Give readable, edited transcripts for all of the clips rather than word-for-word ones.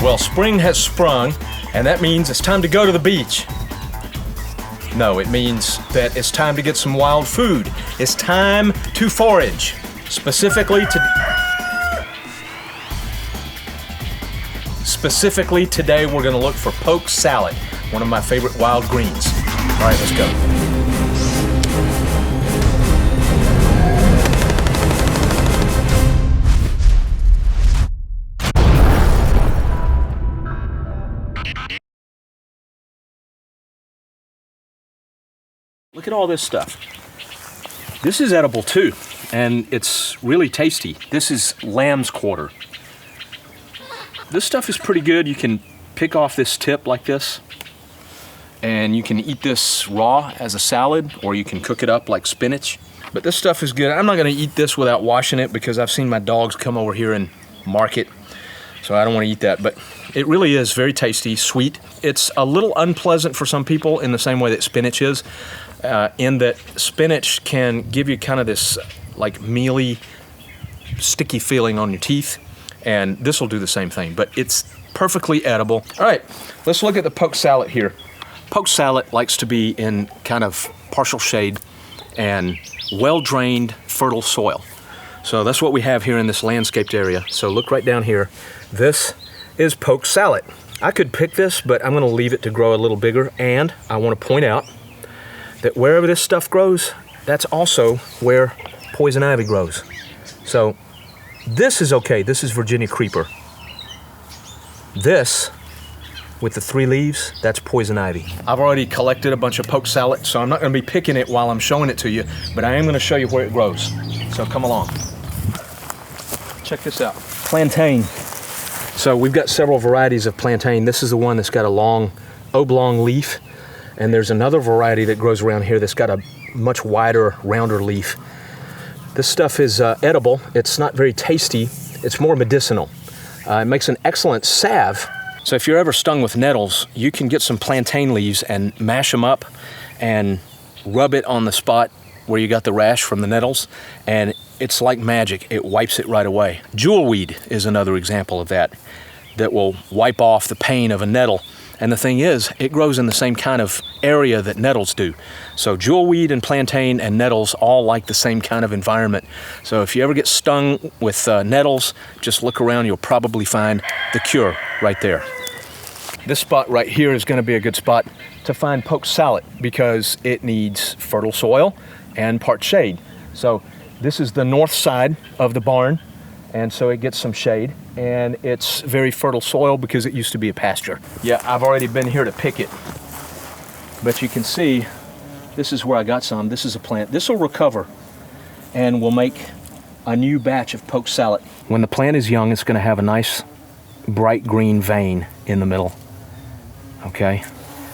Well, spring has sprung, and that means it's time to go to the beach. No, it means that it's time to get some wild food. It's time to forage. Specifically today, we're gonna look for poke sallet, one of my favorite wild greens. All right, let's go. Look at all this stuff. This is edible too, and it's really tasty. This is lamb's quarter. This stuff is pretty good. You can pick off this tip like this, and you can eat this raw as a salad, or you can cook it up like spinach. But this stuff is good. I'm not gonna eat this without washing it because I've seen my dogs come over here and mark it, so I don't wanna eat that. But it really is very tasty, sweet. It's a little unpleasant for some people in the same way that spinach is, in that spinach can give you kind of this like mealy, sticky feeling on your teeth, and this will do the same thing, but it's perfectly edible. All right, let's look at the poke sallet here. Poke sallet likes to be in kind of partial shade and well-drained, fertile soil. So that's what we have here in this landscaped area. So look right down here. This is poke sallet. I could pick this, but I'm gonna leave it to grow a little bigger, and I wanna point out that wherever this stuff grows, that's also where poison ivy grows. So this is okay. This is Virginia creeper. This, with the 3 leaves, that's poison ivy. I've already collected a bunch of poke sallet, so I'm not gonna be picking it while I'm showing it to you, but I am gonna show you where it grows. So come along. Check this out. Plantain. So we've got several varieties of plantain. This is the one that's got a long, oblong leaf. And there's another variety that grows around here that's got a much wider, rounder leaf. This stuff is edible. It's not very tasty. It's more medicinal. It makes an excellent salve. So if you're ever stung with nettles, you can get some plantain leaves and mash them up and rub it on the spot where you got the rash from the nettles, and it's like magic. It wipes it right away. Jewelweed is another example of that will wipe off the pain of a nettle. And the thing is, it grows in the same kind of area that nettles do. So jewelweed and plantain and nettles all like the same kind of environment. So if you ever get stung with nettles, just look around, you'll probably find the cure right there. This spot right here is gonna be a good spot to find poke sallet because it needs fertile soil and part shade. So this is the north side of the barn, and so it gets some shade, and it's very fertile soil because it used to be a pasture. Yeah, I've already been here to pick it, but you can see this is where I got some. This is a plant. This will recover and we'll make a new batch of poke sallet. When the plant is young, it's gonna have a nice bright green vein in the middle, okay?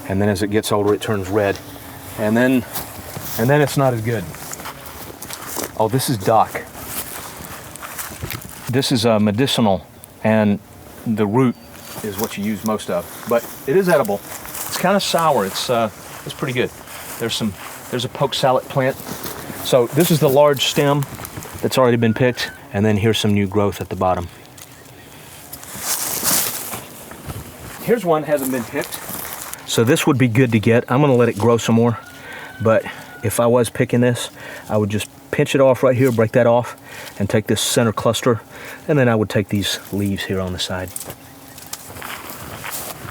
And then as it gets older, it turns red. And then it's not as good. Oh, this is dock. This is medicinal, and the root is what you use most of. But it is edible. It's kind of sour. It's pretty good. There's a poke sallet plant. So this is the large stem that's already been picked, and then here's some new growth at the bottom. Here's one hasn't been picked. So this would be good to get. I'm gonna let it grow some more, but if I was picking this, I would just pinch it off right here, break that off, and take this center cluster, and then I would take these leaves here on the side.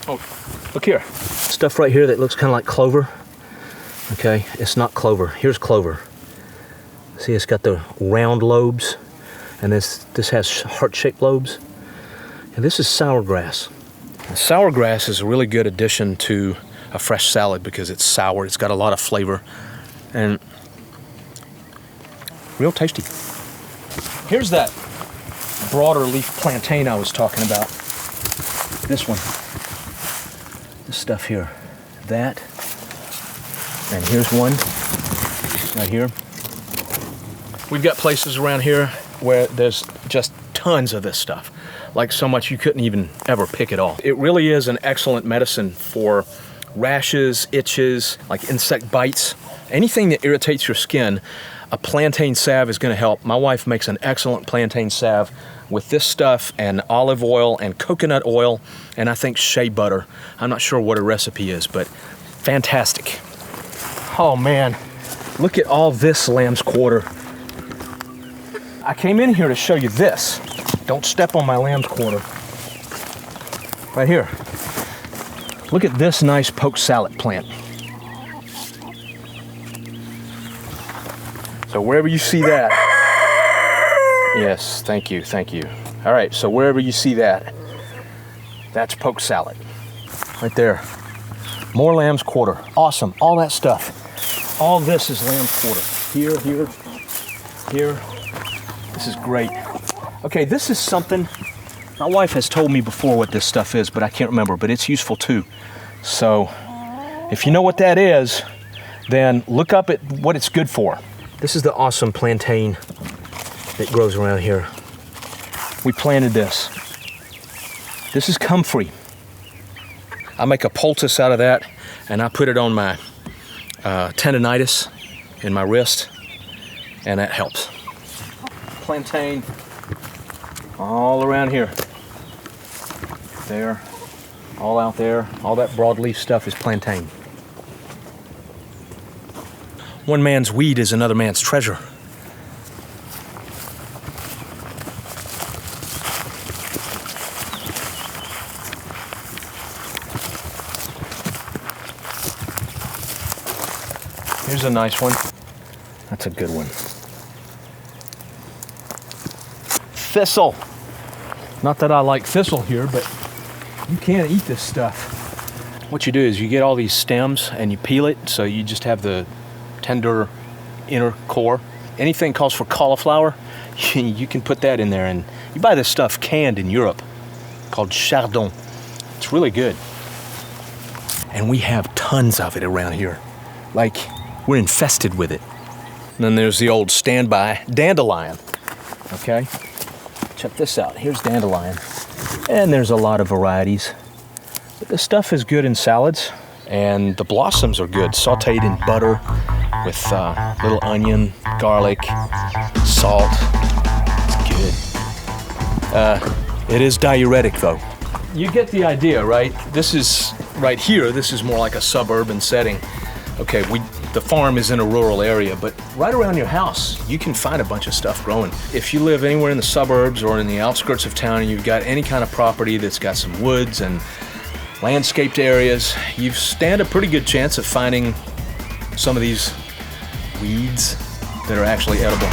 Oh, look here. Stuff right here that looks kind of like clover. Okay, it's not clover. Here's clover. See, it's got the round lobes, and this has heart-shaped lobes. And this is sourgrass. And sourgrass is a really good addition to a fresh salad because it's sour. It's got a lot of flavor, and real tasty. Here's that broader leaf plantain I was talking about. This one. This stuff here. That. And here's one right here. We've got places around here where there's just tons of this stuff. Like so much you couldn't even ever pick it all. It really is an excellent medicine for rashes, itches, like insect bites, anything that irritates your skin. A plantain salve is going to help. My wife makes an excellent plantain salve with this stuff and olive oil and coconut oil and I think shea butter. I'm not sure what a recipe is, but fantastic. Oh man, look at all this lamb's quarter. I came in here to show you this. Don't step on my lamb's quarter. Right here. Look at this nice poke sallet plant. So wherever you see that, yes, thank you, thank you. All right, so wherever you see that, that's poke sallet. Right there. More lamb's quarter. Awesome, all that stuff. All this is lamb's quarter. Here, here, here. This is great. Okay, this is something, my wife has told me before what this stuff is, but I can't remember, but it's useful too. So, if you know what that is, then look up at what it's good for. This is the awesome plantain that grows around here. We planted this. This is comfrey. I make a poultice out of that, and I put it on my tendonitis in my wrist, and that helps. Plantain all around here. There, all out there, all that broadleaf stuff is plantain. One man's weed is another man's treasure. Here's a nice one. That's a good one. Thistle. Not that I like thistle here, but you can't eat this stuff. What you do is you get all these stems and you peel it, so you just have the tender inner core. Anything calls for cauliflower, you can put that in there, and you buy this stuff canned in Europe called chardon. It's really good. And we have tons of it around here. Like, we're infested with it. And then there's the old standby dandelion. Okay, check this out. Here's dandelion. And there's a lot of varieties. But this stuff is good in salads, and the blossoms are good, sauteed in butter with little onion, garlic, salt. It's good. It is diuretic though. You get the idea, right? This is, right here, this is more like a suburban setting. Okay, the farm is in a rural area, but right around your house, you can find a bunch of stuff growing. If you live anywhere in the suburbs or in the outskirts of town and you've got any kind of property that's got some woods and landscaped areas, you stand a pretty good chance of finding some of these weeds that are actually edible.